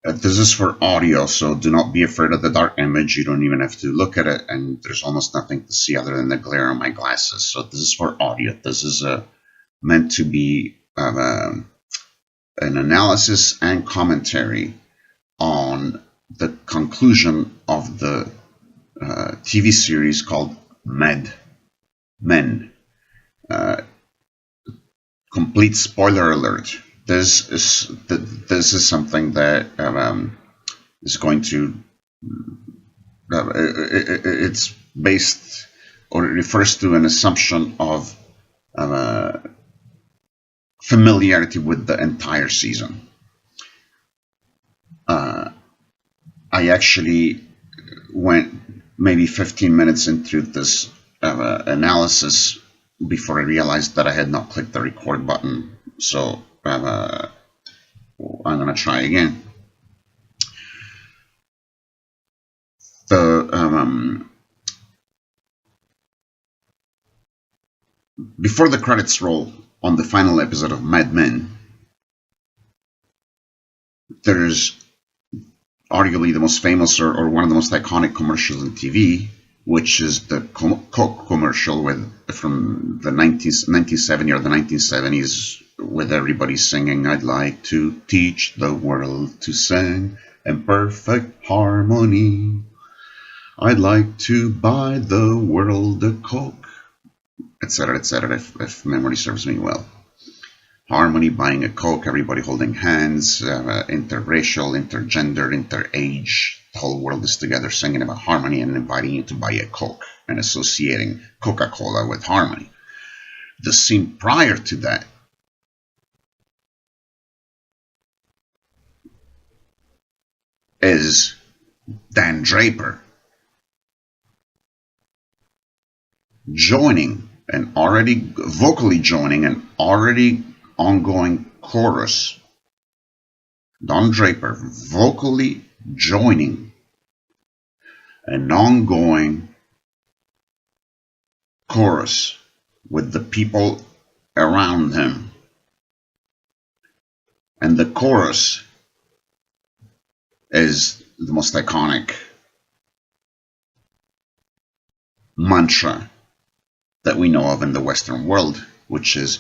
This is for audio, so do not be afraid of the dark image. You don't even have to look at it, and there's almost nothing to see other than the glare on my glasses. So this is for audio. This is meant to be an analysis and commentary on the conclusion of the TV series called Mad Men. Complete spoiler alert. This is something that is going to it's based, or it refers to, an assumption of familiarity with the entire season. I actually went maybe 15 minutes into this analysis before I realized that I had not clicked the record button. So I'm going to try again. Before the credits roll on the final episode of Mad Men, there's arguably the most famous or one of the most iconic commercials on TV, which is the Coke commercial from the 1970 or the 1970s, with everybody singing, "I'd like to teach the world to sing in perfect harmony. I'd like to buy the world a Coke," etc., etc., if memory serves me well. Harmony, buying a Coke, everybody holding hands, interracial, intergender, interage. The whole world is together singing about harmony and inviting you to buy a Coke and associating Coca-Cola with harmony. The scene prior to that is Dan Draper vocally joining an already ongoing chorus. Don Draper vocally joining an ongoing chorus with the people around him. And the chorus is the most iconic mantra that we know of in the Western world, which is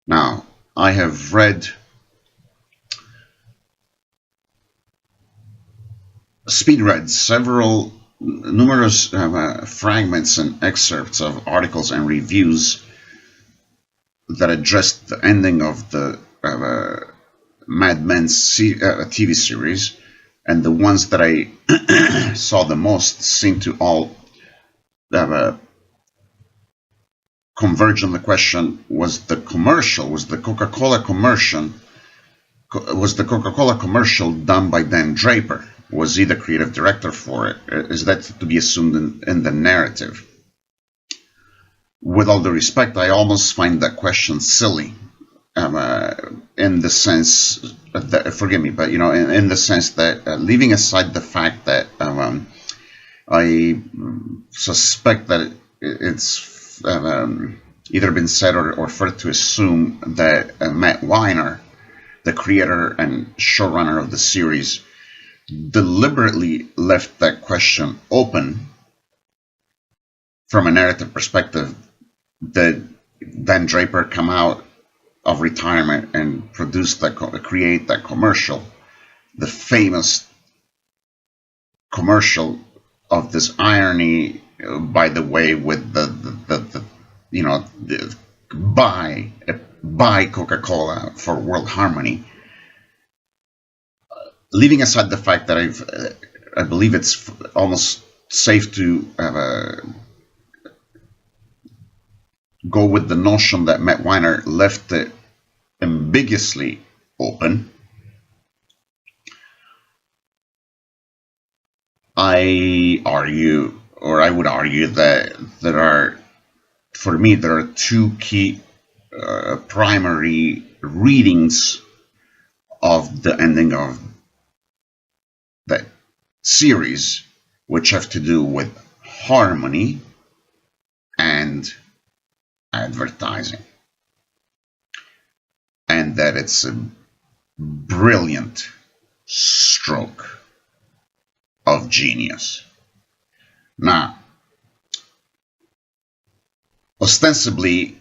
Now, I have read numerous fragments and excerpts of articles and reviews that addressed the ending of the Mad Men TV series, and the ones that I saw the most seem to all converge on the question: was the Coca-Cola commercial done by Dan Draper? Was he the creative director for it? Is that to be assumed in the narrative? With all due respect, I almost find that question silly, in the sense that, forgive me, but in the sense that, leaving aside the fact that I suspect that it's either been said or referred to assume that Matt Weiner, the creator and showrunner of the series, deliberately left that question open from a narrative perspective. Did Dan Draper come out of retirement and create that commercial, the famous commercial of this irony, by the way, with the buy Coca-Cola for world harmony? Leaving aside the fact that I believe it's almost safe to go with the notion that Matt Weiner left it ambiguously open, I would argue that there are two key primary readings of the ending of that series, which have to do with harmony and advertising. and that it's a brilliant stroke of genius. Now, ostensibly,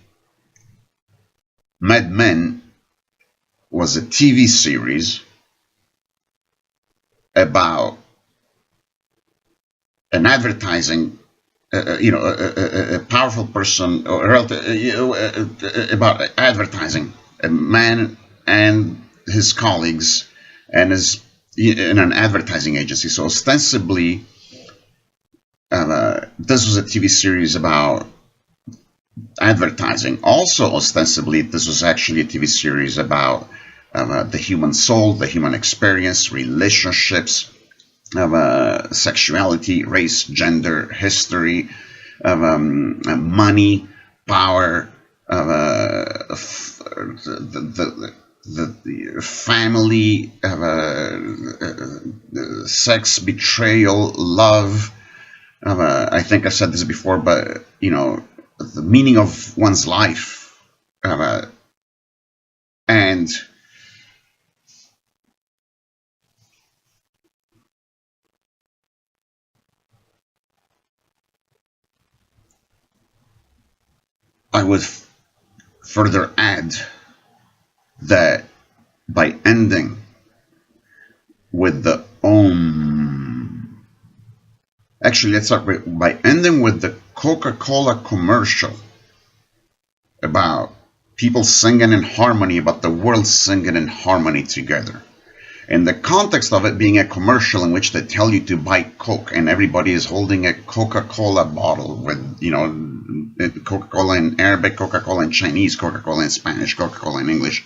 Mad Men was a TV series about an advertising, a powerful person, or about advertising, a man and his colleagues, and his in an advertising agency. So ostensibly, this was a TV series about advertising. Also, ostensibly, this was actually a TV series about the human soul, the human experience, relationships, sexuality, race, gender, history, money, power, the family, sex, betrayal, love. I think I've said this before, but the meaning of one's life, and I would further add that by ending with the actually, let's start by ending with the Coca-Cola commercial about people singing in harmony, about the world singing in harmony together. In the context of it being a commercial in which they tell you to buy Coke, and everybody is holding a Coca-Cola bottle with, Coca-Cola in Arabic, Coca-Cola in Chinese, Coca-Cola in Spanish, Coca-Cola in English.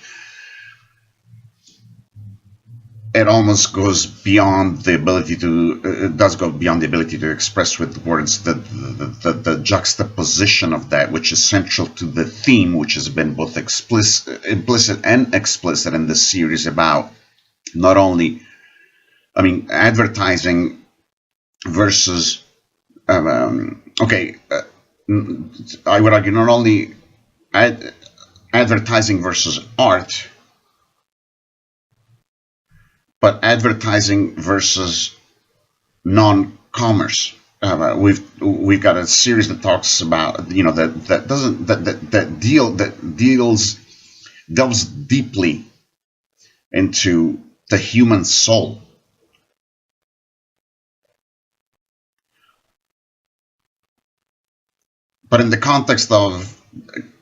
It almost goes beyond the ability to, it does go beyond the ability to express with words the juxtaposition of that, which is central to the theme, which has been both implicit and explicit in this series about not only, advertising versus, I would argue not only advertising versus art, but advertising versus non-commerce. We've got a series that talks about delves deeply into the human soul. But in the context of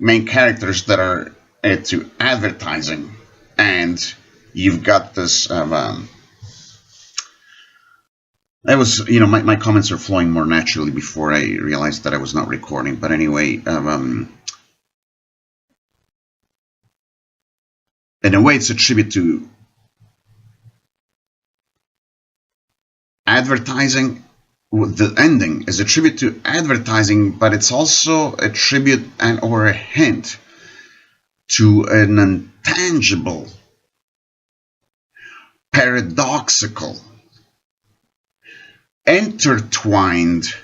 main characters that are into advertising, and you've got this. My comments are flowing more naturally before I realized that I was not recording. But anyway, in a way, it's a tribute to advertising. The ending is a tribute to advertising, but it's also a tribute or a hint to an intangible, paradoxical, intertwined,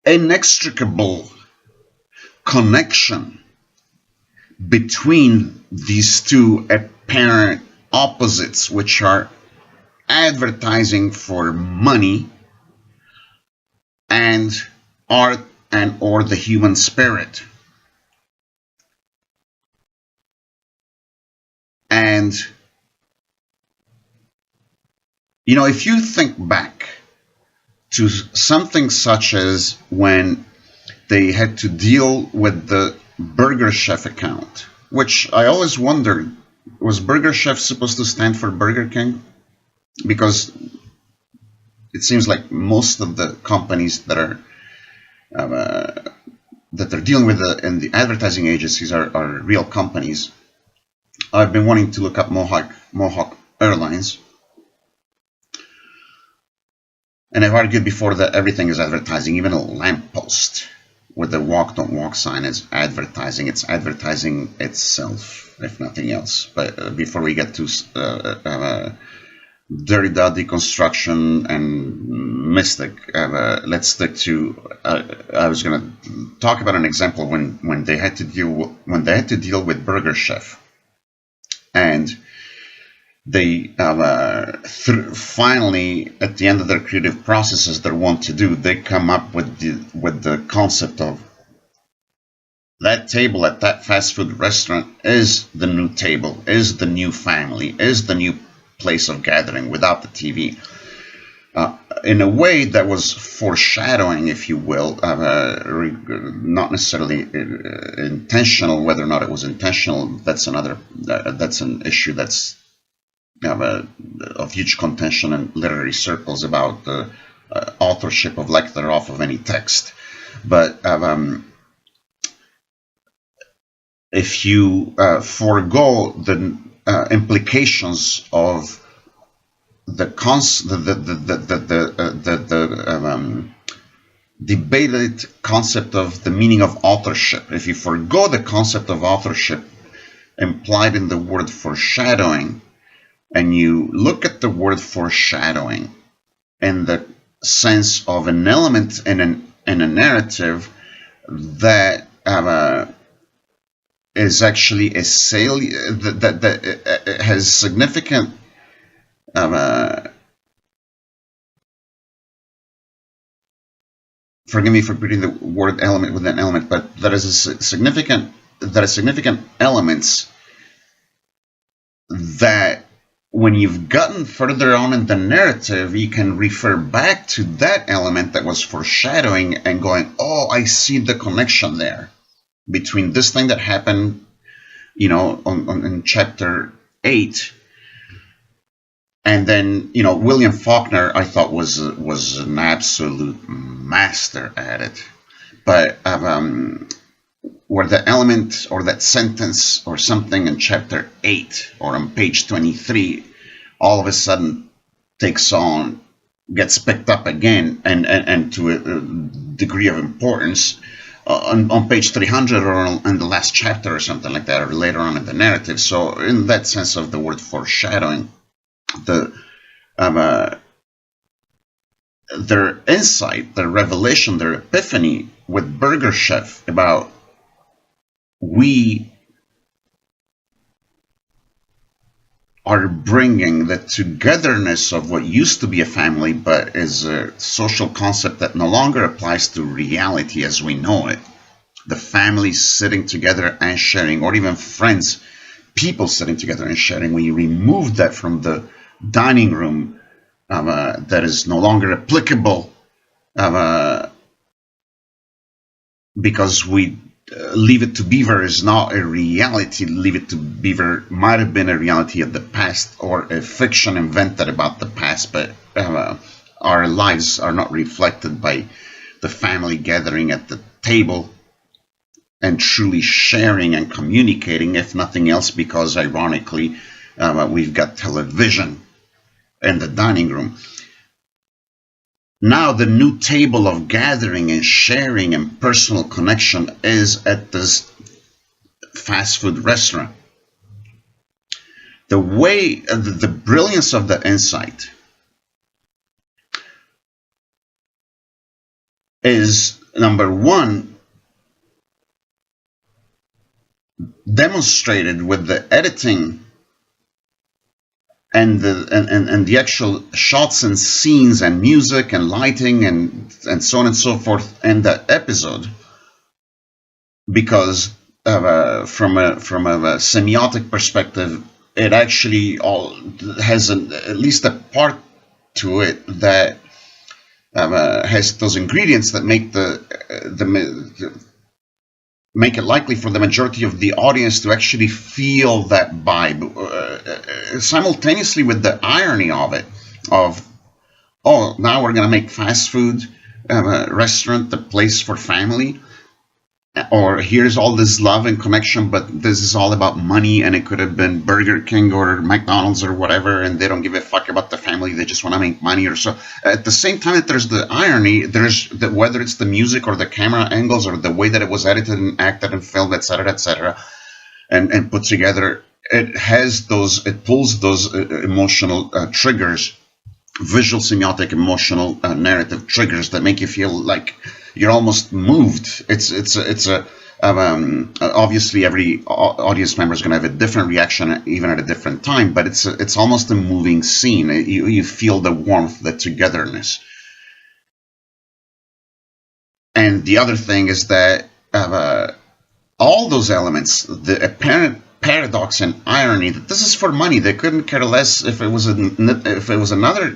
inextricable connection between these two apparent opposites, which are advertising for money and art and or the human spirit. And if you think back to something such as when they had to deal with the Burger Chef account, which I always wondered, was Burger Chef supposed to stand for Burger King? Because it seems like most of the companies that are they're dealing with in the advertising agencies are real companies. I've been wanting to look up Mohawk Airlines, and I've argued before that everything is advertising. Even a lamppost with the walk don't walk sign is advertising. It's advertising itself, if nothing else. But before we get to Derrida, deconstruction, and mystic. Let's stick to. I was going to talk about an example when they had to deal with Burger Chef, and they finally, at the end of their creative processes, they want to do. They come up with the concept of that table at that fast food restaurant is the new table, is the new family, is the new place of gathering without the TV. In a way that was foreshadowing, if you will, not necessarily intentional. Whether or not it was intentional, that's an issue that's of huge contention in literary circles about the authorship of like or off of any text. But if you forego the implications of the debated concept of the meaning of authorship, if you forego the concept of authorship implied in the word foreshadowing, and you look at the word foreshadowing in the sense of an element in a narrative that is actually a salient, that has significant forgive me for putting the word element with an element, but that is significant elements that when you've gotten further on in the narrative, you can refer back to that element that was foreshadowing and going, oh, I see the connection there between this thing that happened, in chapter 8. And then, William Faulkner, I thought was an absolute master at it. But where the element or that sentence or something in chapter 8 or on page 23 all of a sudden gets picked up again and to a degree of importance on page 300 or in the last chapter or something like that, or later on in the narrative. So in that sense of the word foreshadowing, their insight, their revelation, their epiphany with Burger Chef about we are bringing the togetherness of what used to be a family but is a social concept that no longer applies to reality as we know it. The family sitting together and sharing, or even friends, people sitting together and sharing. We removed that from the dining room, that is no longer applicable because we Leave It to Beaver is not a reality. Leave It to Beaver might have been a reality of the past or a fiction invented about the past, but our lives are not reflected by the family gathering at the table and truly sharing and communicating, if nothing else, because ironically we've got television in the dining room. Now the new table of gathering and sharing and personal connection is at this fast food restaurant. The brilliance of the insight is, number one, demonstrated with the editing and the actual shots and scenes and music and lighting and so on and so forth in the episode, because from a semiotic perspective, it actually all has at least a part to it that has those ingredients that make it likely for the majority of the audience to actually feel that vibe, simultaneously with the irony of it, oh, now we're going to make fast food restaurant the place for family, or here's all this love and connection, but this is all about money, and it could have been Burger King or McDonald's or whatever, and they don't give a fuck about the family, they just want to make money or so. At the same time that there's the irony, there's whether it's the music or the camera angles or the way that it was edited and acted and filmed, etc., and put together, it pulls those emotional triggers, visual semiotic emotional narrative triggers that make you feel like you're almost moved. It's a obviously every audience member is going to have a different reaction even at a different time, but it's almost a moving scene. You feel the warmth, the togetherness. And the other thing is that all those elements, the apparent paradox and irony, that this is for money. They couldn't care less if it was another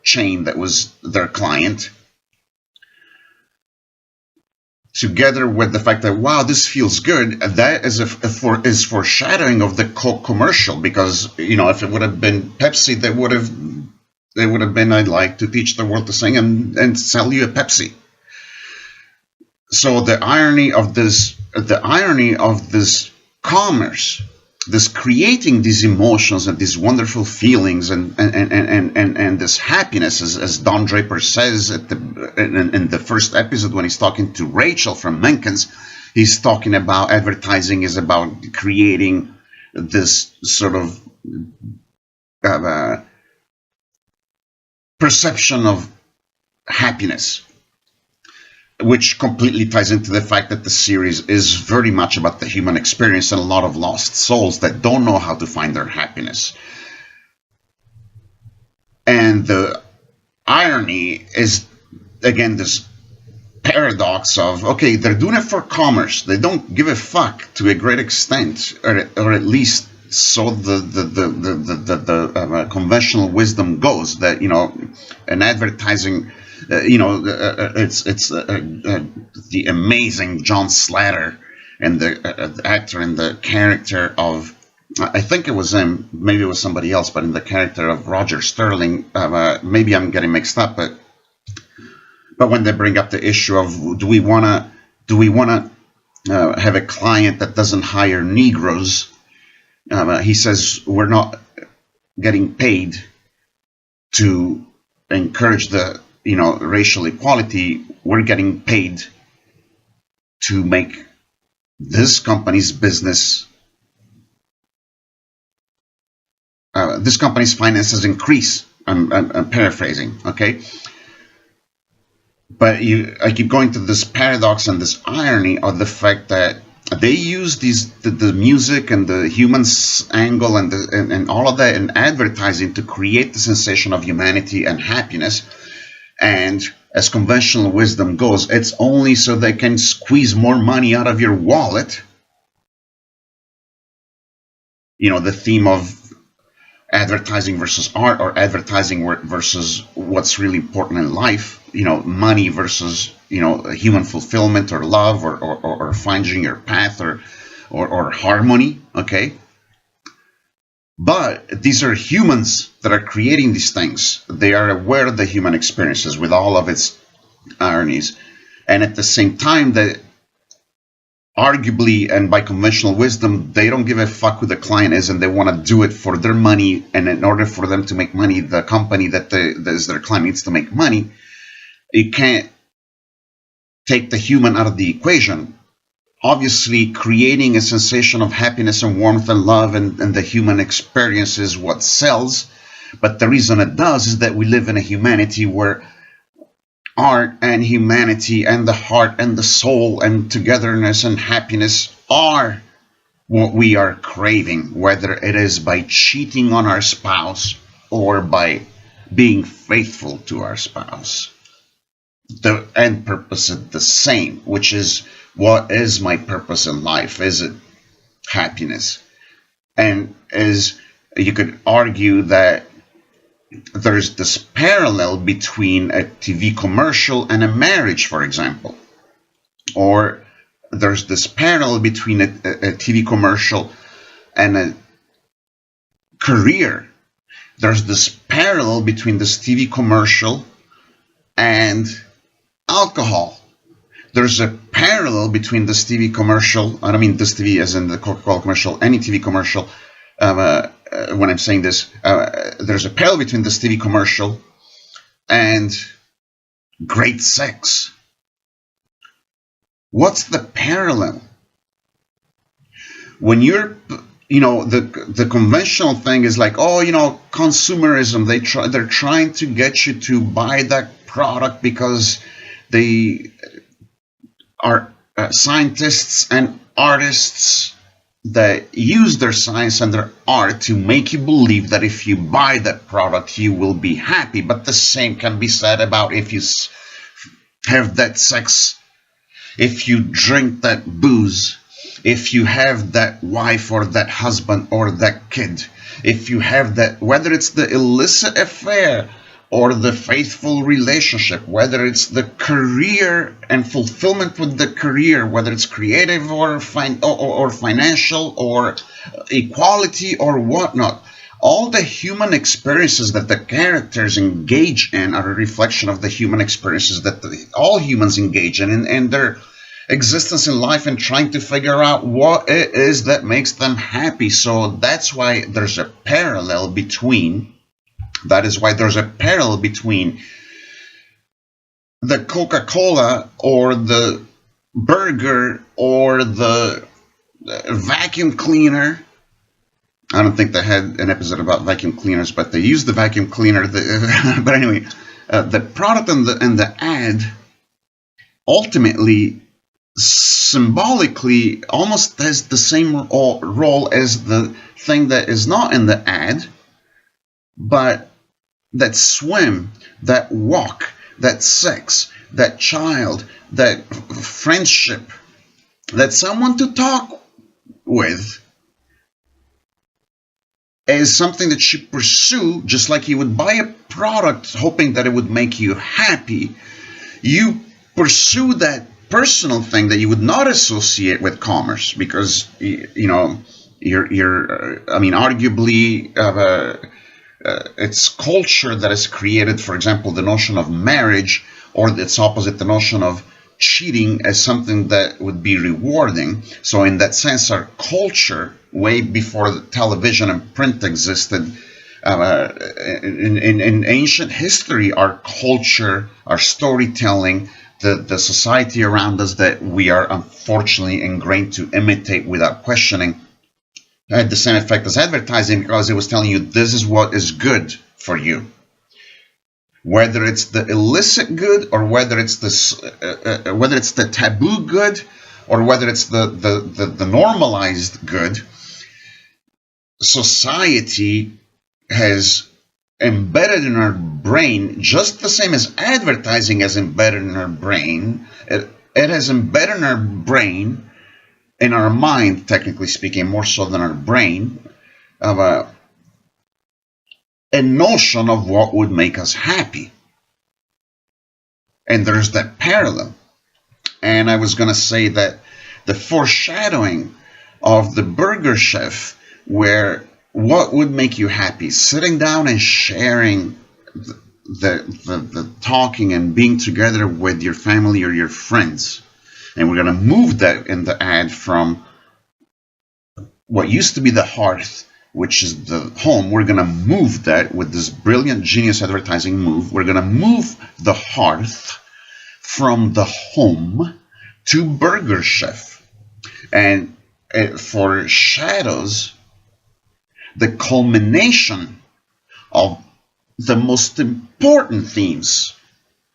chain that was their client, together with the fact that, wow, this feels good, that is foreshadowing of the Coke commercial. Because if it would have been Pepsi, they would have been, I'd like to teach the world to sing and sell you a Pepsi. So the irony of this commerce, this creating these emotions and these wonderful feelings and this happiness, as Don Draper says in the first episode when he's talking to Rachel from Menkins, he's talking about advertising is about creating this sort of perception of happiness, which completely ties into the fact that the series is very much about the human experience and a lot of lost souls that don't know how to find their happiness. And the irony is, again, this paradox of, okay, they're doing it for commerce. They don't give a fuck to a great extent, or at least so the conventional wisdom goes, that an advertising. It's the amazing John Slater and the actor and the character of, I think it was him, maybe it was somebody else, but in the character of Roger Sterling, maybe I'm getting mixed up, but when they bring up the issue of do we want to have a client that doesn't hire Negroes, he says we're not getting paid to encourage the racial equality. We're getting paid to make this company's business, this company's finances increase. I'm paraphrasing, okay? But I keep going to this paradox and this irony of the fact that they use the music and the humans angle and all of that in advertising to create the sensation of humanity and happiness. And as conventional wisdom goes, it's only so they can squeeze more money out of your wallet. The theme of advertising versus art, or advertising versus what's really important in life. Money versus, human fulfillment or love or finding your path or harmony, okay? But these are humans that are creating these things. They are aware of the human experiences with all of its ironies. And at the same time, that arguably and by conventional wisdom, they don't give a fuck who the client is, and they want to do it for their money. And in order for them to make money, the company that is their client needs to make money. You can't take the human out of the equation. Obviously, creating a sensation of happiness and warmth and love and the human experience is what sells. But the reason it does is that we live in a humanity where art and humanity and the heart and the soul and togetherness and happiness are what we are craving, whether it is by cheating on our spouse or by being faithful to our spouse. The end purpose is the same, which is, what is my purpose in life? Is it happiness? And as you could argue that there's this parallel between a TV commercial and a marriage, for example. Or there's this parallel between a TV commercial and a career. There's this parallel between this TV commercial and alcohol. There's a parallel between this TV commercial, I don't mean this TV as in the Coca-Cola commercial, any TV commercial. When I'm saying this, there's a parallel between this TV commercial and great sex. What's the parallel? When you're the conventional thing is like, oh, consumerism. They're trying to get you to buy that product because they are scientists and artists that use their science and their art to make you believe that if you buy that product, you will be happy. But the same can be said about if you have that sex, if you drink that booze, if you have that wife or that husband or that kid, if you have that, whether it's the illicit affair or the faithful relationship, whether it's the career and fulfillment with the career, whether it's creative or financial or equality or whatnot, all the human experiences that the characters engage in are a reflection of the human experiences that all humans engage in their existence in life, and trying to figure out what it is that makes them happy. So that's why there's a parallel between the Coca-Cola or the burger or the vacuum cleaner. I don't think they had an episode about vacuum cleaners, but they used the vacuum cleaner. But anyway, the product and the ad ultimately, symbolically, almost has the same role as the thing that is not in the ad, but that swim, that walk, that sex, that child, that friendship, that someone to talk with, is something that you pursue. Just like you would buy a product hoping that it would make you happy, you pursue that personal thing that you would not associate with commerce, because arguably it's culture that has created, for example, the notion of marriage, or its opposite, the notion of cheating, as something that would be rewarding. So in that sense, our culture, way before the television and print existed, in ancient history, our culture, our storytelling, the society around us that we are unfortunately ingrained to imitate without questioning, had the same effect as advertising, because it was telling you this is what is good for you. Whether it's the illicit good, or whether it's the taboo good, or whether it's the normalized good, society has embedded in our brain, just the same as advertising has embedded in our brain. It has embedded in our brain, in our mind, technically speaking, more so than our brain, of a notion of what would make us happy. And there's that parallel. And I was going to say that the foreshadowing of the burger chef, where what would make you happy, sitting down and sharing the talking and being together with your family or your friends. And we're going to move that in the ad from what used to be the hearth, which is the home. We're going to move that with this brilliant, genius advertising move. We're going to move the hearth from the home to burger chef. And it foreshadows the culmination of the most important themes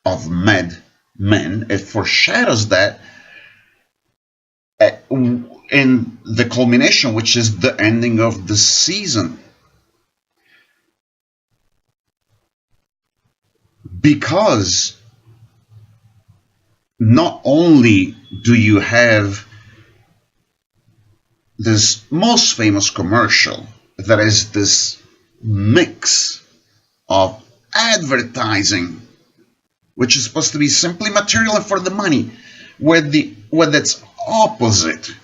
of Mad Men. It foreshadows that in the culmination, which is the ending of the season. Because not only do you have this most famous commercial that is this mix of advertising, which is supposed to be simply material and for the money, with its opposite,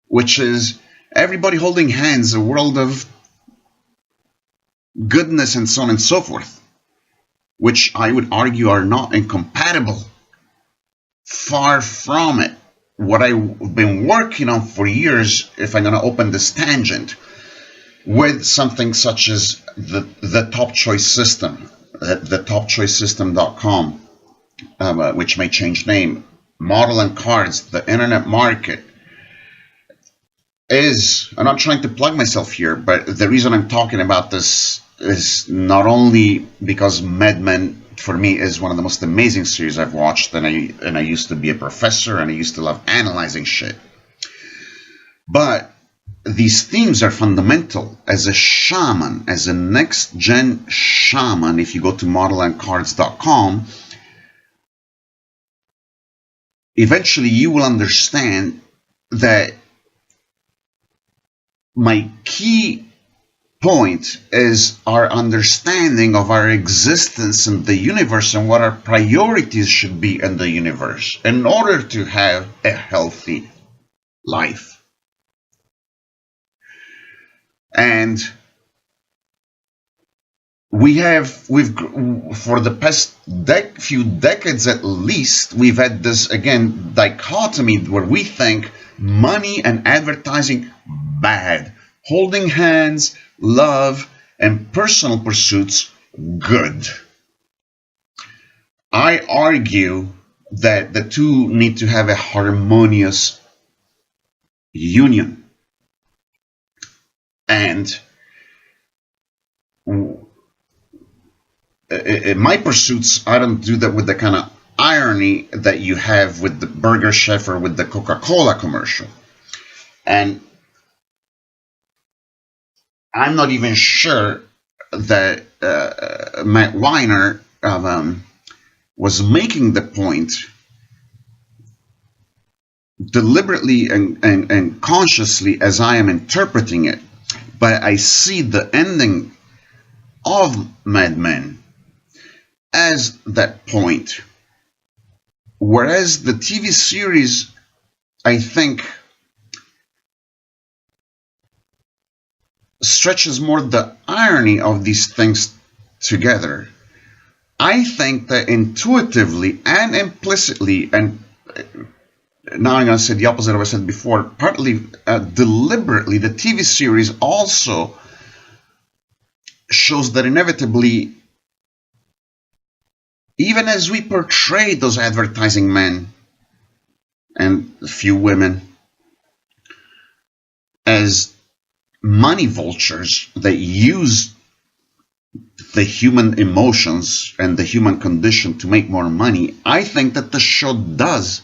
which is everybody holding hands, a world of goodness and so on and so forth, which I would argue are not incompatible. Far from it. What I've been working on for years, if I'm going to open this tangent, with something such as the top choice system, the topchoicesystem.com, which may change name, Model and Cards, the internet market, is, I'm not trying to plug myself here, but the reason I'm talking about this is not only because Mad Men for me is one of the most amazing series I've watched, and I used to be a professor and I used to love analyzing shit. But these themes are fundamental. As a shaman, as a next gen shaman, if you go to modelandcards.com, eventually you will understand that my key point is our understanding of our existence in the universe and what our priorities should be in the universe in order to have a healthy life. And we've for the past few decades at least, we've had this, again, dichotomy where we think money and advertising bad, holding hands, love, and personal pursuits good. I argue that the two need to have a harmonious union. And in my pursuits, I don't do that with the kind of irony that you have with the Burger Chef or with the Coca-Cola commercial. And I'm not even sure that Matt Weiner was making the point deliberately and consciously as I am interpreting it. But I see the ending of Mad Men as that point. Whereas the TV series, I think, stretches more the irony of these things together. I think that intuitively and implicitly, and now I'm going to say the opposite of what I said before, partly deliberately, the TV series also shows that inevitably, even as we portray those advertising men and a few women as money vultures that use the human emotions and the human condition to make more money, I think that the show does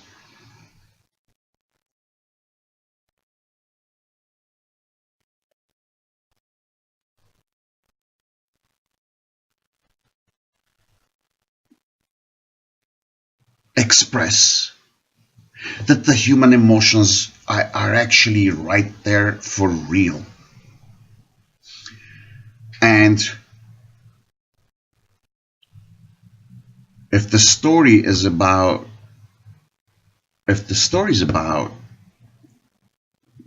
express that the human emotions are actually right there for real. And if the story is about,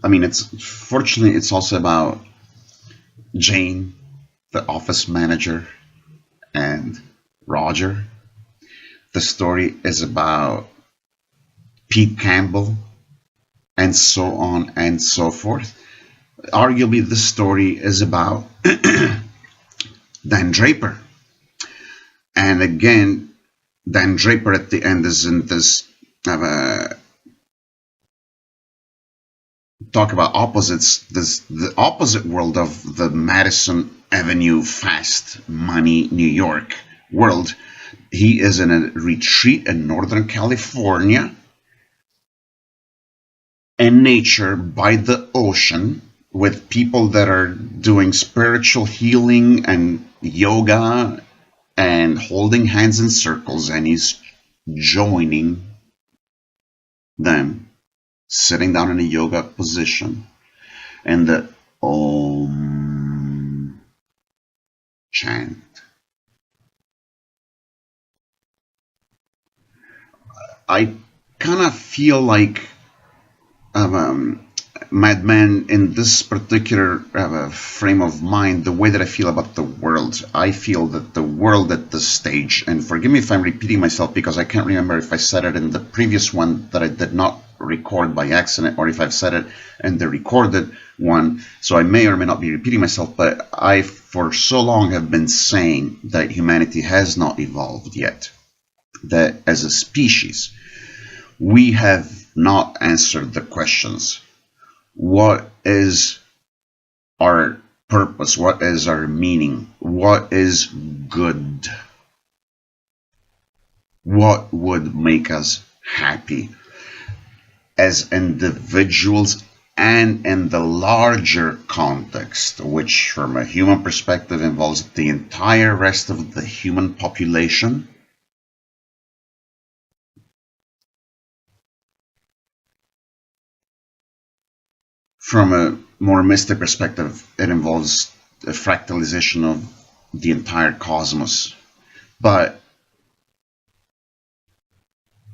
I mean, fortunately it's also about Jane, the office manager, and Roger. The story is about Pete Campbell, and so on and so forth. Arguably, the story is about Dan Draper. And again, Dan Draper at the end is in this talk about opposites, the opposite world of the Madison Avenue fast money New York world. He is in a retreat in Northern California in nature by the ocean with people that are doing spiritual healing and yoga and holding hands in circles, and he's joining them, sitting down in a yoga position, and the Om chant. I kind of feel like Mad Men in this particular frame of mind, the way that I feel about the world. I feel that the world at this stage, and forgive me if I'm repeating myself because I can't remember if I said it in the previous one that I did not record by accident, or if I've said it in the recorded one, so I may or may not be repeating myself, but I for so long have been saying that humanity has not evolved yet, that as a species we have not answered the questions What is our purpose? What is our meaning? What is good? What would make us happy as individuals and in the larger context, which from a human perspective involves the entire rest of the human population? From a more mystic perspective, it involves a fractalization of the entire cosmos. But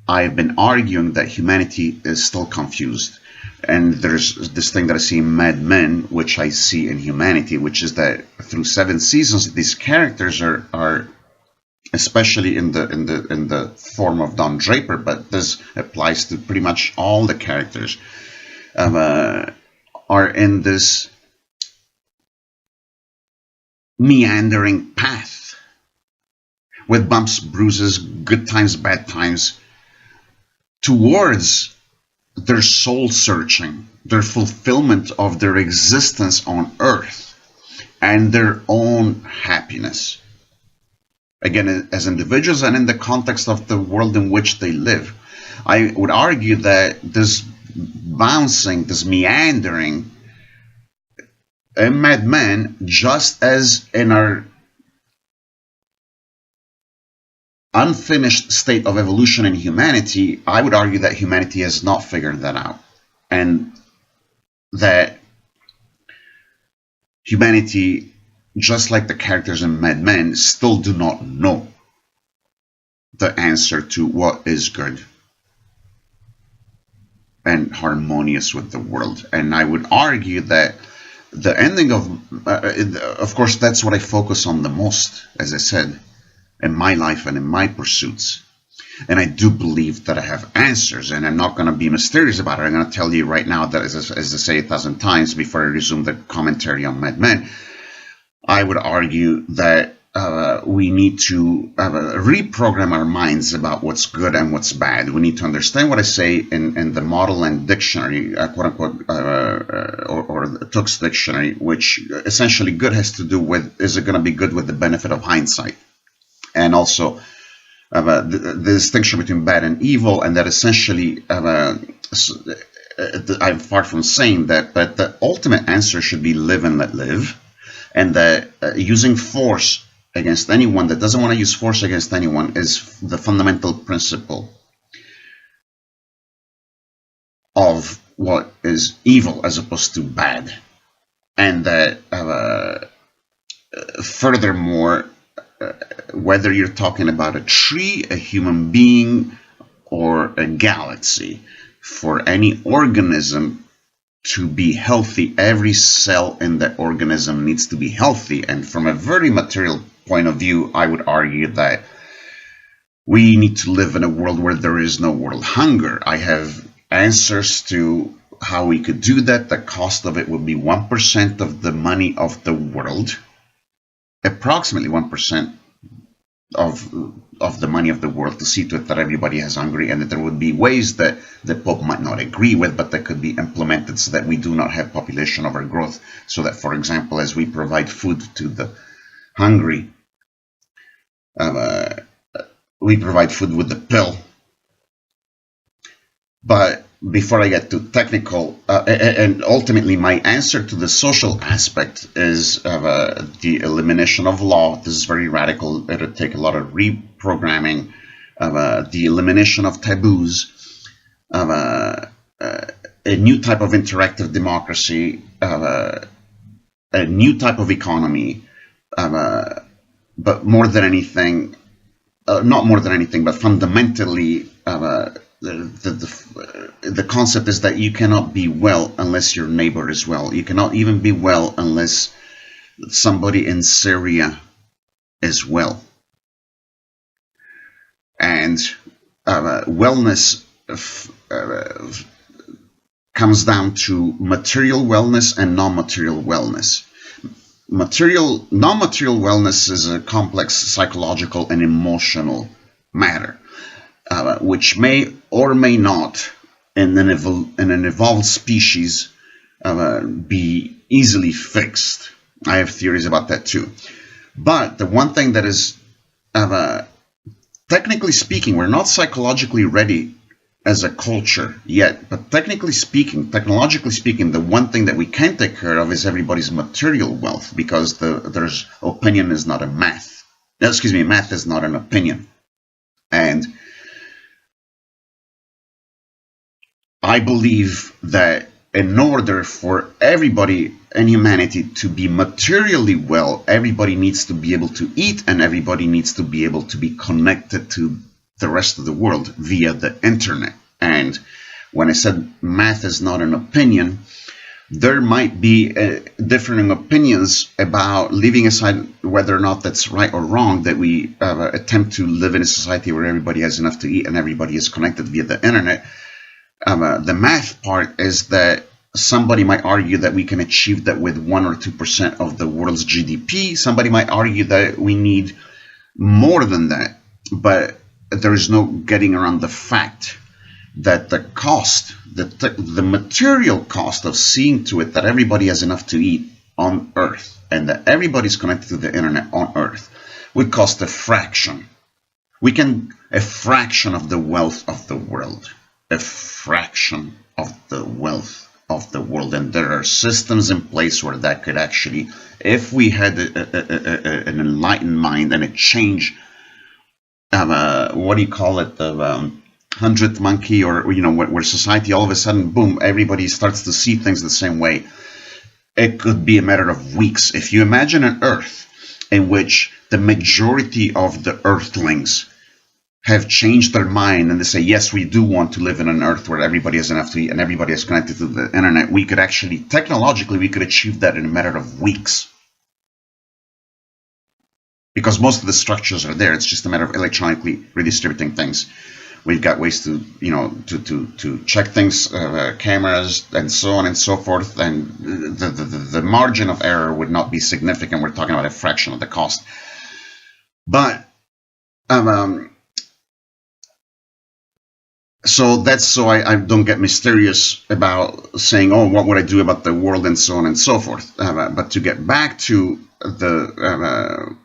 I've been arguing that humanity is still confused. And there's this thing that I see in Mad Men, which I see in humanity, which is that through 7 seasons, these characters are especially in the form of Don Draper, but this applies to pretty much all the characters, are in this meandering path with bumps, bruises, good times, bad times, towards their soul searching, their fulfillment of their existence on earth, and their own happiness. Again, as individuals and in the context of the world in which they live. I would argue that this bouncing, this meandering in Mad Men, just as in our unfinished state of evolution in humanity, I would argue that humanity has not figured that out. And that humanity, just like the characters in Mad Men, still do not know the answer to what is good and harmonious with the world. And I would argue that the ending of course, that's what I focus on the most, as I said, in my life and in my pursuits. And I do believe that I have answers, and I'm not going to be mysterious about it. I'm going to tell you right now that, as I say 1,000 times before I resume the commentary on Mad Men, I would argue that we need to reprogram our minds about what's good and what's bad. We need to understand what I say in the Model and Dictionary, quote-unquote, or the Tooks Dictionary, which essentially good has to do with, is it going to be good with the benefit of hindsight? And also the distinction between bad and evil, and that essentially I'm far from saying that, but the ultimate answer should be live and let live, and that using force against anyone that doesn't want to use force against anyone is the fundamental principle of what is evil as opposed to bad. And that furthermore, whether you're talking about a tree, a human being, or a galaxy, for any organism to be healthy, every cell in the organism needs to be healthy. And from a very material point of view, I would argue that we need to live in a world where there is no world hunger. I have answers to how we could do that. The cost of it would be 1% of the money of the world, approximately 1% of the money of the world, to see to it that everybody is hungry, and that there would be ways that the Pope might not agree with, but that could be implemented so that we do not have population overgrowth. So that, for example, as we provide food to the hungry, we provide food with the pill. But before I get too technical, and ultimately my answer to the social aspect is the elimination of law. This is very radical. It'll take a lot of reprogramming, the elimination of taboos, a new type of interactive democracy, a new type of economy, but more than anything, not more than anything, but fundamentally, the concept is that you cannot be well unless your neighbor is well. You cannot even be well unless somebody in Syria is well. And wellness comes down to material wellness and non-material wellness. Non-material wellness is a complex psychological and emotional matter, which may or may not, in an evolved species, be easily fixed. I have theories about that too. But the one thing that is, technically speaking, we're not psychologically ready as a culture yet, but technically speaking, technologically speaking, the one thing that we can take care of is everybody's material wealth, because there's opinion is not a math. Excuse me, math is not an opinion. And I believe that in order for everybody in humanity to be materially well, everybody needs to be able to eat, and everybody needs to be able to be connected to the rest of the world via the internet. And when I said math is not an opinion, there might be differing opinions about, leaving aside whether or not that's right or wrong, that we attempt to live in a society where everybody has enough to eat and everybody is connected via the internet. The math part is that somebody might argue that we can achieve that with 1 or 2% of the world's GDP. Somebody might argue that we need more than that, but there is no getting around the fact that the cost, the material cost of seeing to it that everybody has enough to eat on Earth and that everybody's connected to the internet on Earth would cost a fraction. A fraction of the wealth of the world. A fraction of the wealth of the world. And there are systems in place where that could actually, if we had an enlightened mind and a change, what do you call it, the 100th monkey, or where society all of a sudden, boom, everybody starts to see things the same way. It could be a matter of weeks. If you imagine an Earth in which the majority of the Earthlings have changed their mind and they say, yes, we do want to live in an Earth where everybody has enough to eat and everybody is connected to the internet, we could actually, technologically, we could achieve that in a matter of weeks. Because most of the structures are there. It's just a matter of electronically redistributing things. We've got ways to, to check things, cameras, and so on and so forth. And the margin of error would not be significant. We're talking about a fraction of the cost. But so that's so I don't get mysterious about saying, oh, what would I do about the world and so on and so forth. But to get back to the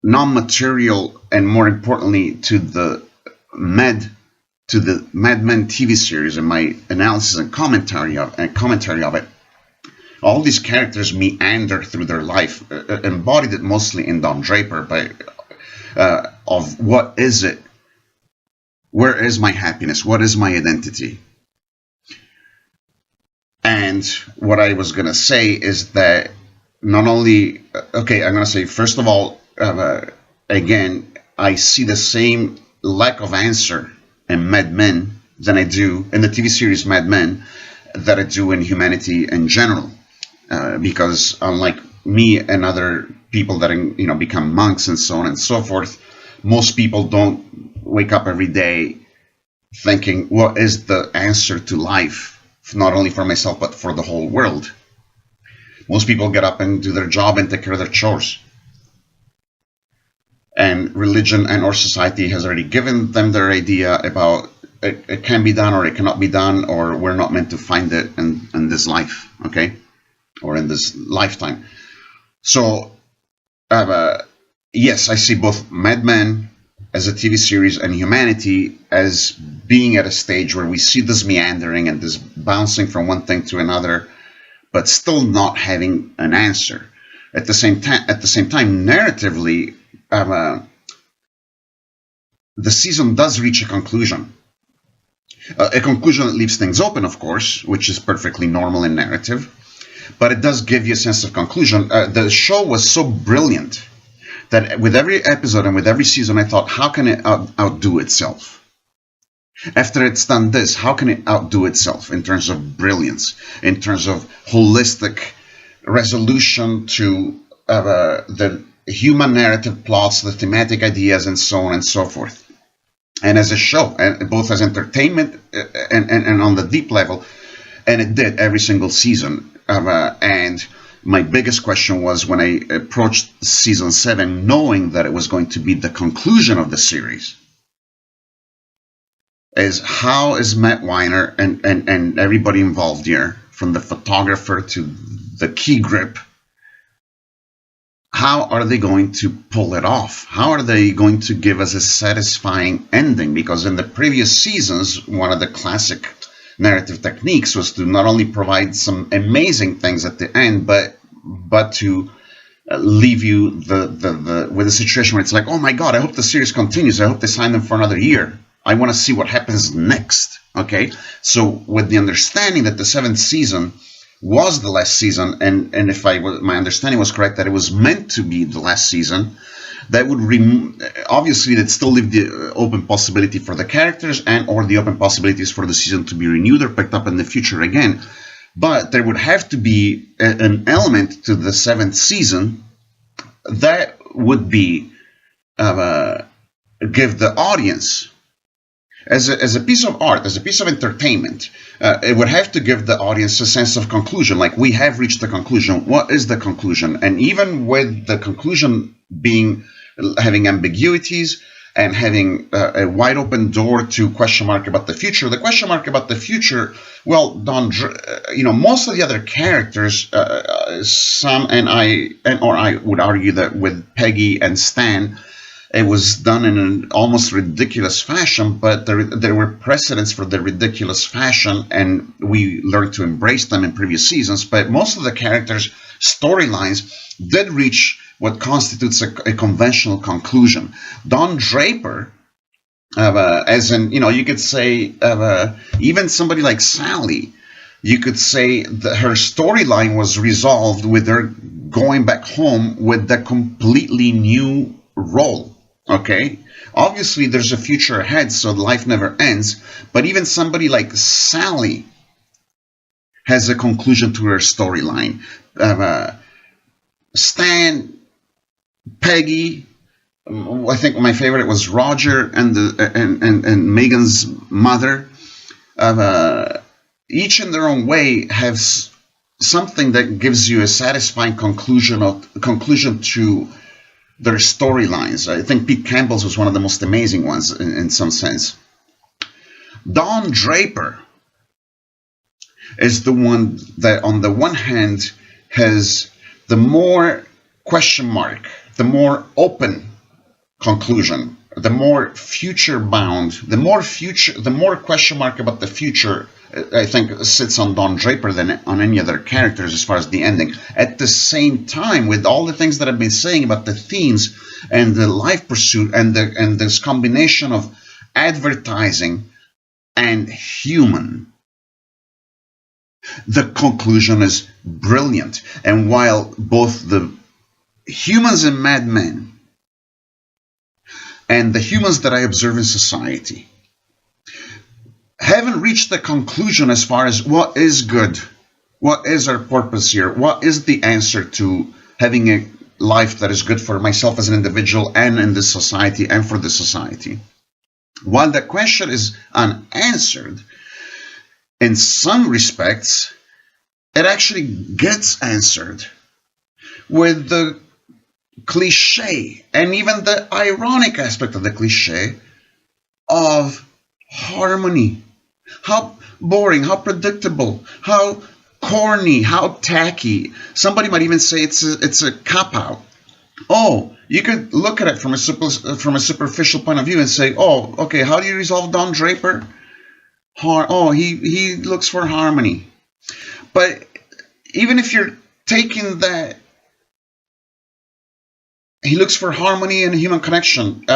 non-material, and more importantly to the Mad Men TV series and my analysis and commentary of it, all these characters meander through their life, embodied it mostly in Don Draper, but of what is it? Where is my happiness? What is my identity? And what I was going to say is that not only, okay, I'm going to say, first of all, again, I see the same lack of answer in Mad Men than I do in the TV series Mad Men that I do in humanity in general. Because unlike me and other people that become monks and so on and so forth, most people don't wake up every day thinking, what is the answer to life, not only for myself but for the whole world. Most people get up and do their job and take care of their chores. And religion and or society has already given them their idea about it can be done or it cannot be done, or we're not meant to find it in this life, okay, or in this lifetime. So yes, I see both Mad Men as a TV series and humanity as being at a stage where we see this meandering and this bouncing from one thing to another, but still not having an answer. At the same time, narratively, the season does reach a conclusion. A conclusion that leaves things open, of course, which is perfectly normal in narrative, but it does give you a sense of conclusion. The show was so brilliant that with every episode and with every season, I thought, how can it outdo itself? After it's done this, how can it outdo itself in terms of brilliance, in terms of holistic resolution to the human narrative plots, the thematic ideas, and so on and so forth. And as a show, and both as entertainment and on the deep level, and it did every single season. And my biggest question was when I approached season 7, knowing that it was going to be the conclusion of the series, is how is Matt Weiner and everybody involved here, from the photographer to the key grip. How are they going to pull it off? How are they going to give us a satisfying ending? Because in the previous seasons, one of the classic narrative techniques was to not only provide some amazing things at the end, but to leave you with a situation where it's like, oh my God, I hope the series continues. I hope they sign them for another year. I want to see what happens next. Okay, so with the understanding that the 7th season was the last season, and if my understanding was correct, that it was meant to be the last season, that would obviously that still leave the open possibility for the characters and or the open possibilities for the season to be renewed or picked up in the future again. But there would have to be an element to the 7th season that would be give the audience, as a piece of art, as a piece of entertainment, it would have to give the audience a sense of conclusion. Like, we have reached the conclusion. What is the conclusion? And even with the conclusion having ambiguities and having a wide open door to question mark about the future. The question mark about the future, well, most of the other characters, I would argue that with Peggy and Stan, it was done in an almost ridiculous fashion, but there were precedents for the ridiculous fashion, and we learned to embrace them in previous seasons. But most of the characters' storylines did reach what constitutes a conventional conclusion. Don Draper, you could say, even somebody like Sally, you could say that her storyline was resolved with her going back home with a completely new role. Okay, obviously there's a future ahead, so life never ends. But even somebody like Sally has a conclusion to her storyline. Stan, Peggy, I think my favorite was Roger and Megan's mother. Each in their own way have something that gives you a satisfying conclusion to their storylines. I think Pete Campbell's was one of the most amazing ones in some sense. Don Draper is the one that, on the one hand, has the more question mark, the more open conclusion, the more future bound, the more question mark about the future, I think, sits on Don Draper than on any other characters as far as the ending. At the same time, with all the things that I've been saying about the themes and the life pursuit and this combination of advertising and human, the conclusion is brilliant. And while both the humans in Mad Men and the humans that I observe in society haven't reached the conclusion as far as what is good, what is our purpose here, what is the answer to having a life that is good for myself as an individual and in this society and for the society. While that question is unanswered, in some respects, it actually gets answered with the cliche and even the ironic aspect of the cliche of harmony. How boring, how predictable, how corny, how tacky. Somebody might even say it's a cop-out. Oh, you could look at it from a superficial point of view and say, oh, okay, how do you resolve Don Draper? He looks for harmony. But even if you're taking that, he looks for harmony and human connection,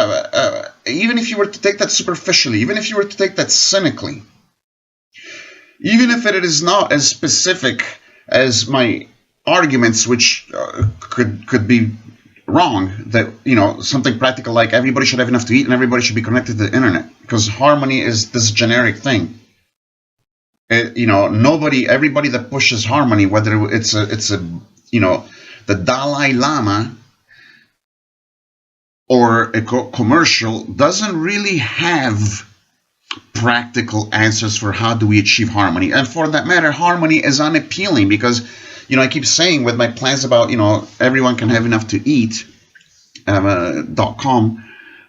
even if you were to take that superficially, even if you were to take that cynically, even if it is not as specific as my arguments, which could be wrong, that, something practical like everybody should have enough to eat and everybody should be connected to the internet, because harmony is this generic thing. Everybody that pushes harmony, whether it's the Dalai Lama or a commercial, doesn't really have practical answers for how do we achieve harmony. And for that matter, harmony is unappealing because, I keep saying with my plans about, everyone can have enough to eat, .com,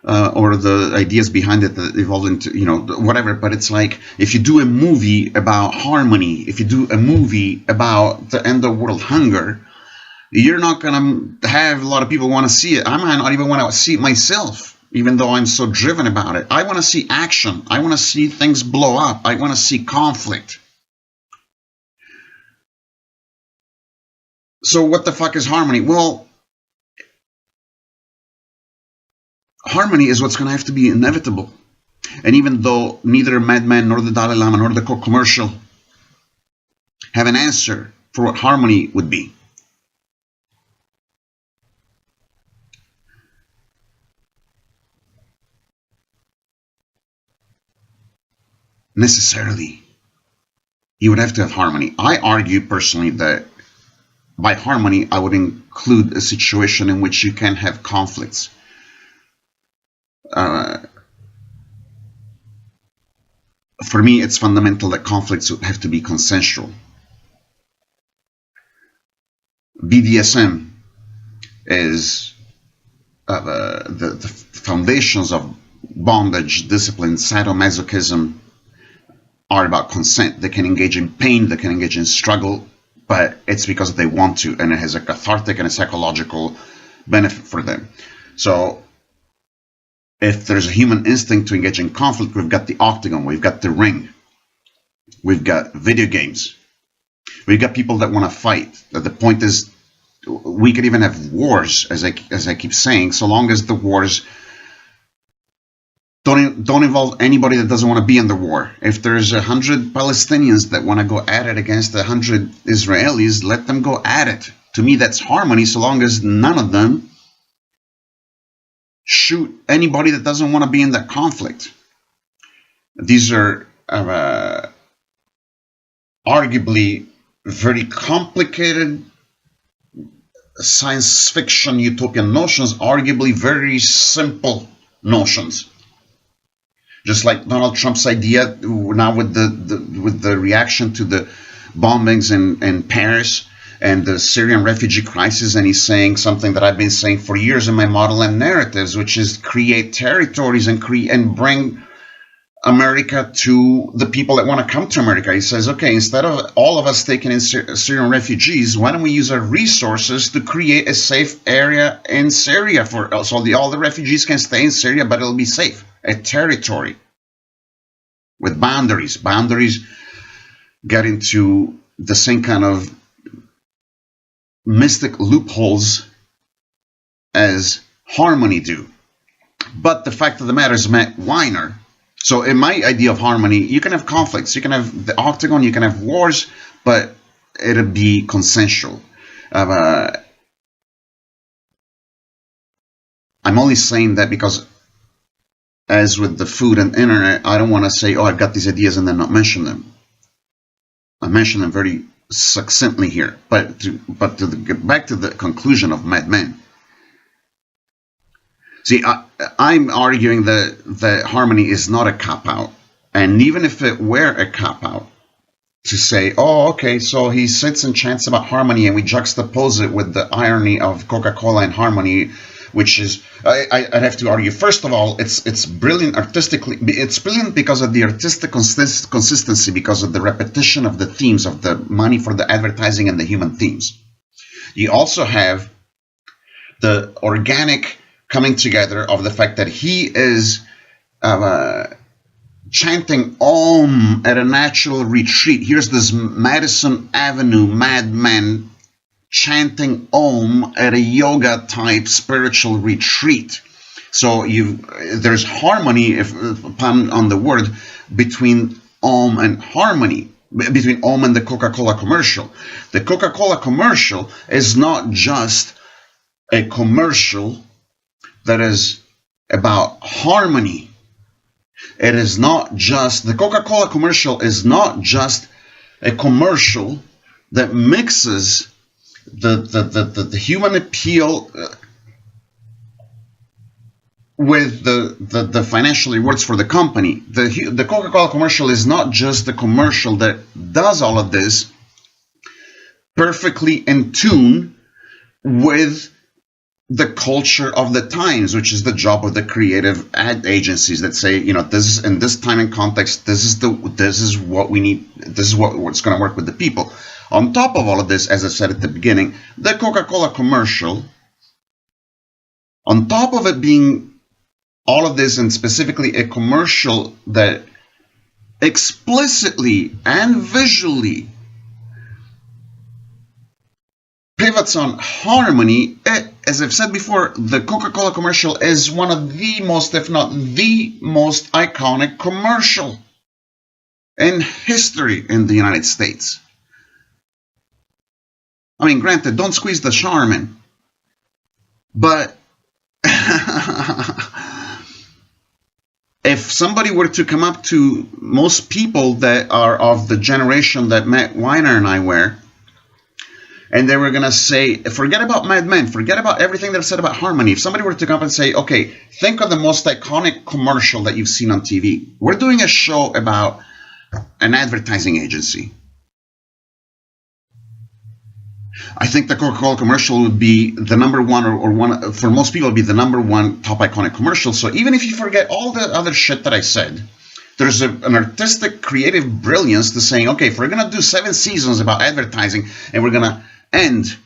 or the ideas behind it that evolved into, whatever. But it's like, if you do a movie about harmony, if you do a movie about the end of world hunger, you're not going to have a lot of people want to see it. I might not even want to see it myself, even though I'm so driven about it. I want to see action. I want to see things blow up. I want to see conflict. So what the fuck is harmony? Well, harmony is what's going to have to be inevitable. And even though neither Mad Men nor the Dalai Lama nor the Coke commercial have an answer for what harmony would be, necessarily you would have to have harmony. I argue personally that by harmony I would include a situation in which you can have conflicts. For me, it's fundamental that conflicts would have to be consensual. BDSM is the foundations of bondage, discipline, sadomasochism are about consent. They can engage in pain, they can engage in struggle, but it's because they want to, and it has a cathartic and a psychological benefit for them. So if there's a human instinct to engage in conflict, we've got the octagon, we've got the ring, we've got video games, we've got people that want to fight. The point is, we could even have wars, as I keep saying, so long as the wars don't involve anybody that doesn't want to be in the war. If there's 100 Palestinians that want to go at it against 100 Israelis, let them go at it. To me, that's harmony, so long as none of them shoot anybody that doesn't want to be in that conflict. These are arguably very complicated science fiction utopian notions, arguably very simple notions. Just like Donald Trump's idea now with the reaction to the bombings in Paris and the Syrian refugee crisis, and he's saying something that I've been saying for years in my model and narratives, which is create territories and bring America to the people that want to come to America. He says, okay, instead of all of us taking in Syrian refugees, why don't we use our resources to create a safe area in Syria for so all the refugees can stay in Syria, but it'll be safe. A territory with boundaries. Boundaries get into the same kind of mystic loopholes as harmony do. But the fact of the matter is, Matt Weiner. So in my idea of harmony, you can have conflicts, you can have the octagon, you can have wars, but it'll be consensual. I'm only saying that because, as with the food and internet, I don't want to say, oh, I've got these ideas and then not mention them. I mention them very succinctly here. But to get back to the conclusion of Mad Men. See, I'm arguing that harmony is not a cop-out. And even if it were a cop-out, to say, oh, okay, so he sits and chants about harmony and we juxtapose it with the irony of Coca-Cola and harmony, which is, I'd have to argue, first of all, it's brilliant artistically. It's brilliant because of the artistic consistency, because of the repetition of the themes, of the money for the advertising and the human themes. You also have the organic coming together of the fact that he is chanting Om at a natural retreat. Here's this Madison Avenue madman chanting Om at a yoga type spiritual retreat. So there's harmony, upon on the word, between Om and harmony, between Om and the Coca-Cola commercial. The Coca-Cola commercial is not just a commercial that is about harmony. It is not just, the Coca-Cola commercial is not just a commercial that mixes the human appeal with the financial rewards for the company. The Coca-Cola commercial is not just the commercial that does all of this perfectly in tune with the culture of the times, which is the job of the creative ad agencies that say, you know, this is in this time and context, this is what we need, this is what's going to work with the people. On top of all of this, as I said at the beginning, the Coca-Cola commercial, on top of it being all of this, and specifically a commercial that explicitly and visually pivots on harmony, as I've said before, the Coca-Cola commercial is one of the most, if not the most iconic commercial in history in the United States. I mean, granted, don't squeeze the Charmin, but if somebody were to come up to most people that are of the generation that Matt Weiner and I were, and they were going to say, forget about Mad Men, forget about everything they've said about harmony. If somebody were to come up and say, okay, think of the most iconic commercial that you've seen on TV. We're doing a show about an advertising agency. I think the Coca-Cola commercial would be the number one, or one, for most people, would be the number one top iconic commercial. So even if you forget all the other shit that I said, there's an artistic, creative brilliance to saying, okay, if we're going to do 7 seasons about advertising, and we're going to end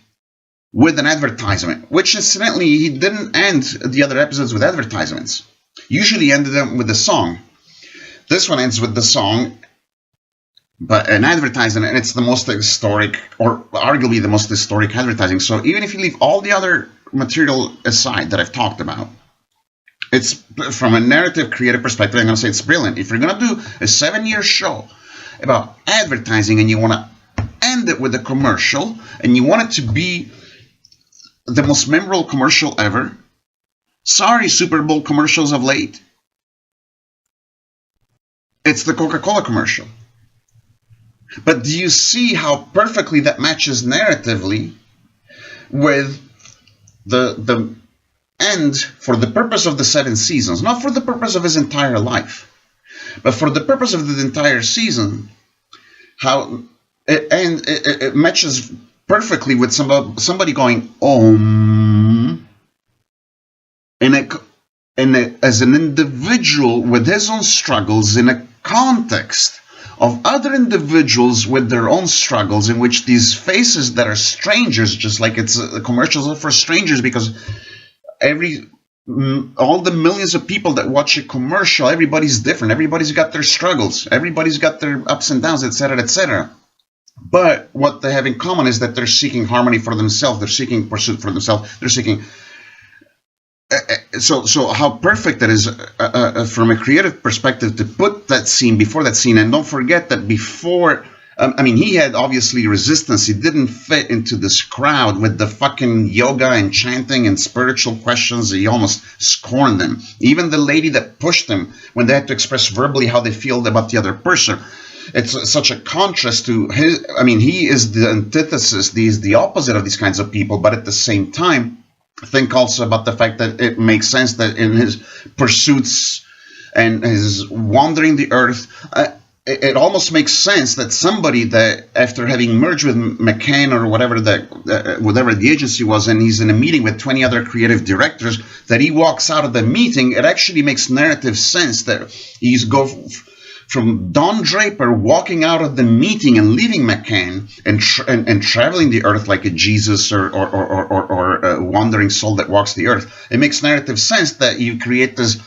with an advertisement, which incidentally, he didn't end the other episodes with advertisements. Usually he ended them with a song. This one ends with the song, but an advertisement, and it's the most historic, or arguably the most historic advertising. So even if you leave all the other material aside that I've talked about, it's, from a narrative creative perspective, I'm going to say it's brilliant. If you're going to do a 7-year show about advertising and you want to end it with a commercial, and you want it to be the most memorable commercial ever, sorry, Super Bowl commercials of late, it's the Coca-Cola commercial. But do you see how perfectly that matches narratively with the end, for the purpose of the 7 seasons, not for the purpose of his entire life, but for the purpose of the entire season, how it matches perfectly with somebody going as an individual with his own struggles in a context of other individuals with their own struggles, in which these faces that are strangers, just like it's commercials are for strangers, because all the millions of people that watch a commercial, everybody's different, everybody's got their struggles, everybody's got their ups and downs, etc., etc. But what they have in common is that they're seeking harmony for themselves, they're seeking pursuit for themselves, they're seeking. So how perfect it is from a creative perspective to put that scene before that scene. And don't forget that before, I mean, he had obviously resistance. He didn't fit into this crowd with the fucking yoga and chanting and spiritual questions. He almost scorned them. Even the lady that pushed him when they had to express verbally how they feel about the other person. It's such a contrast to his. I mean, he is the antithesis. He is the opposite of these kinds of people. But at the same time, think also about the fact that it makes sense that in his pursuits and his wandering the earth, it almost makes sense that somebody that, after having merged with McCann or whatever the agency was, and he's in a meeting with 20 other creative directors, that he walks out of the meeting, it actually makes narrative sense that he's from Don Draper walking out of the meeting and leaving McCann and traveling the earth like a Jesus or a wandering soul that walks the earth. It makes narrative sense that you create this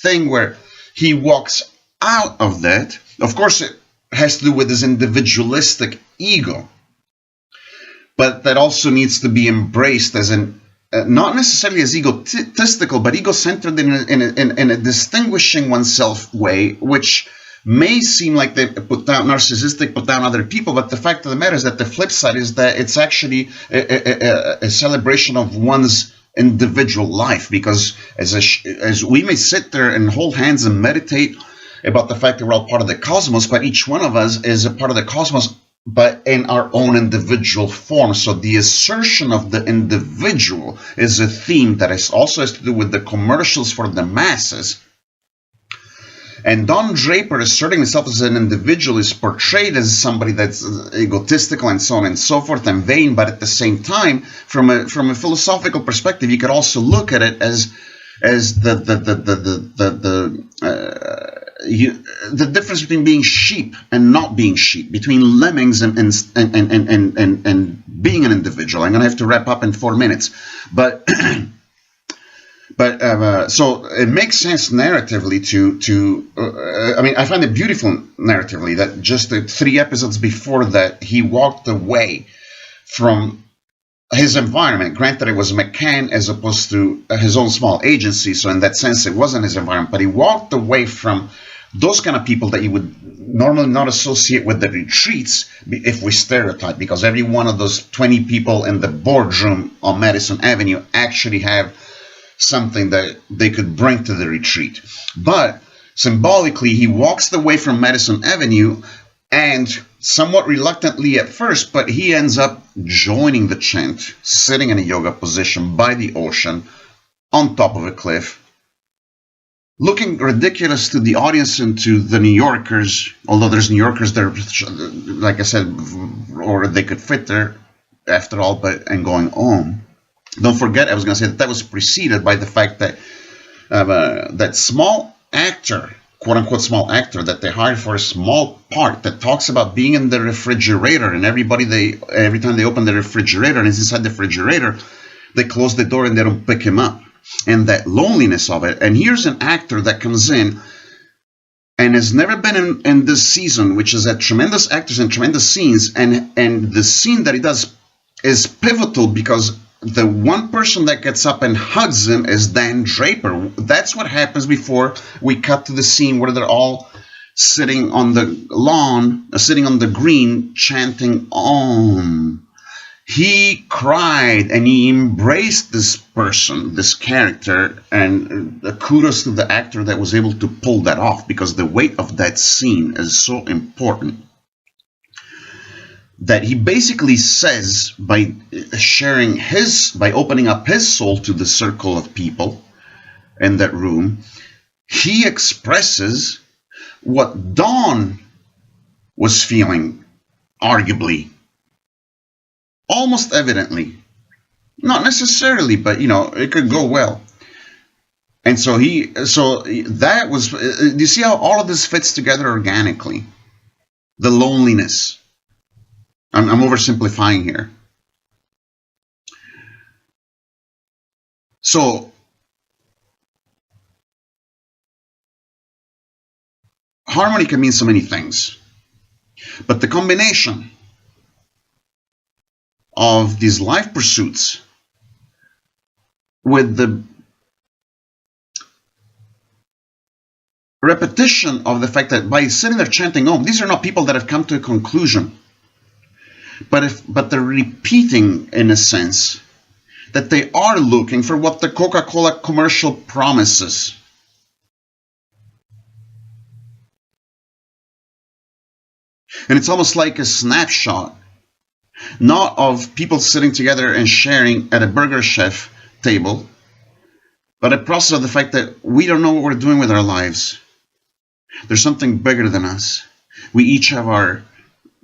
thing where he walks out of that. Of course, it has to do with his individualistic ego, but that also needs to be embraced as an not necessarily as egotistical, but ego-centered in a distinguishing oneself way, which may seem like they put down narcissistic, put down other people, but the fact of the matter is that the flip side is that it's actually a celebration of one's individual life, because as we may sit there and hold hands and meditate about the fact that we're all part of the cosmos, but each one of us is a part of the cosmos, but in our own individual form. So the assertion of the individual is a theme that also has to do with the commercials for the masses. And Don Draper asserting himself as an individual is portrayed as somebody that's egotistical and so on and so forth and vain, but at the same time, from a philosophical perspective, you could also look at it as the difference between being sheep and not being sheep, between lemmings and being an individual. I'm going to have to wrap up in 4 minutes, but so it makes sense narratively to I mean, I find it beautiful narratively that just the 3 episodes before that he walked away from his environment. Granted, it was McCann as opposed to his own small agency, so in that sense it wasn't his environment, but he walked away from those kind of people that you would normally not associate with the retreats if we stereotype, because every one of those 20 people in the boardroom on Madison Avenue actually have something that they could bring to the retreat. But symbolically, he walks away from Madison Avenue, and somewhat reluctantly at first, but he ends up joining the chant, sitting in a yoga position by the ocean on top of a cliff, looking ridiculous to the audience and to the New Yorkers, although there's New Yorkers there, like I said, or they could fit there after all, and going home. Don't forget, I was going to say that was preceded by the fact that that small actor, quote-unquote small actor, that they hired for a small part, that talks about being in the refrigerator, and every time they open the refrigerator and it's inside the refrigerator, they close the door and they don't pick him up. And that loneliness of it. And here's an actor that comes in and has never been in this season, which is a tremendous actors and tremendous scenes, and the scene that he does is pivotal because the one person that gets up and hugs him is Dan Draper. That's what happens before we cut to the scene where they're all sitting on the lawn, sitting on the green, chanting Om. He cried and he embraced this person, this character, and kudos to the actor that was able to pull that off, because the weight of that scene is so important. That he basically says, by opening up his soul to the circle of people in that room, he expresses what Dawn was feeling, arguably, almost evidently. Not necessarily, but it could go well. And so that was, do you see how all of this fits together organically? The loneliness. I'm oversimplifying here. So, harmony can mean so many things. But the combination of these life pursuits with the repetition of the fact that by sitting there chanting Om, these are not people that have come to a conclusion. But they're repeating, in a sense, that they are looking for what the Coca-Cola commercial promises. And it's almost like a snapshot, not of people sitting together and sharing at a burger chef table, but a process of the fact that we don't know what we're doing with our lives. There's something bigger than us. We each have our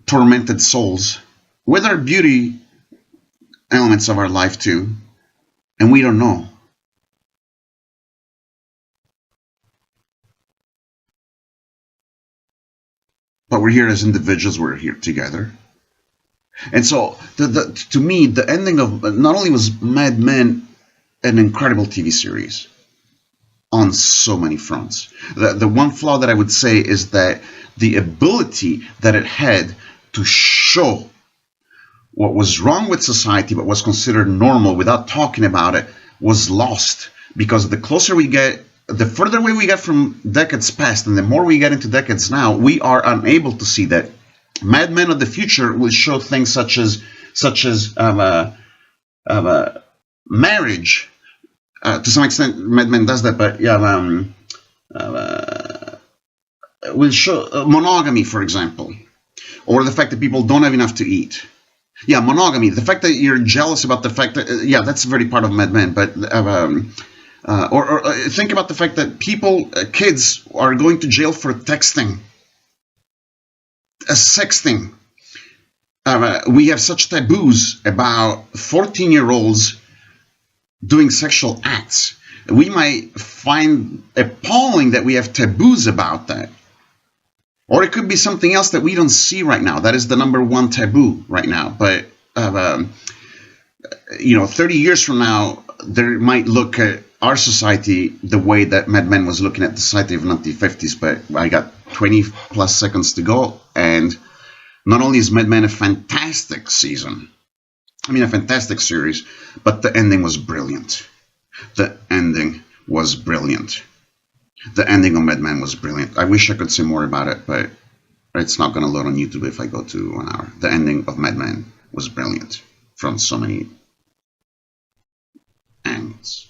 tormented souls, with our beauty elements of our life too, and we don't know. But we're here as individuals, we're here together. And so, to me, the ending of, not only was Mad Men an incredible TV series on so many fronts, the one flaw that I would say is that the ability that it had to show what was wrong with society, but was considered normal without talking about it, was lost. Because the closer we get, the further away we get from decades past, and the more we get into decades now, we are unable to see that. Mad Men of the future will show things such as marriage. To some extent, Mad Men does that, but will show monogamy, for example, or the fact that people don't have enough to eat. Yeah, monogamy. The fact that you're jealous about the fact that, that's very part of Mad Men, but Or think about the fact that kids are going to jail for texting, sexting. We have such taboos about 14-year-olds doing sexual acts. We might find appalling that we have taboos about that. Or it could be something else that we don't see right now. That is the number one taboo right now. But, 30 years from now, there might look at our society the way that Mad Men was looking at the society of the 1950s. But I got 20 plus seconds to go. And not only is Mad Men a fantastic season, a fantastic series, but the ending was brilliant. The ending was brilliant. The ending of Mad Men was brilliant. I wish I could say more about it, but it's not going to load on YouTube if I go to 1 hour. The ending of Mad Men was brilliant from so many angles.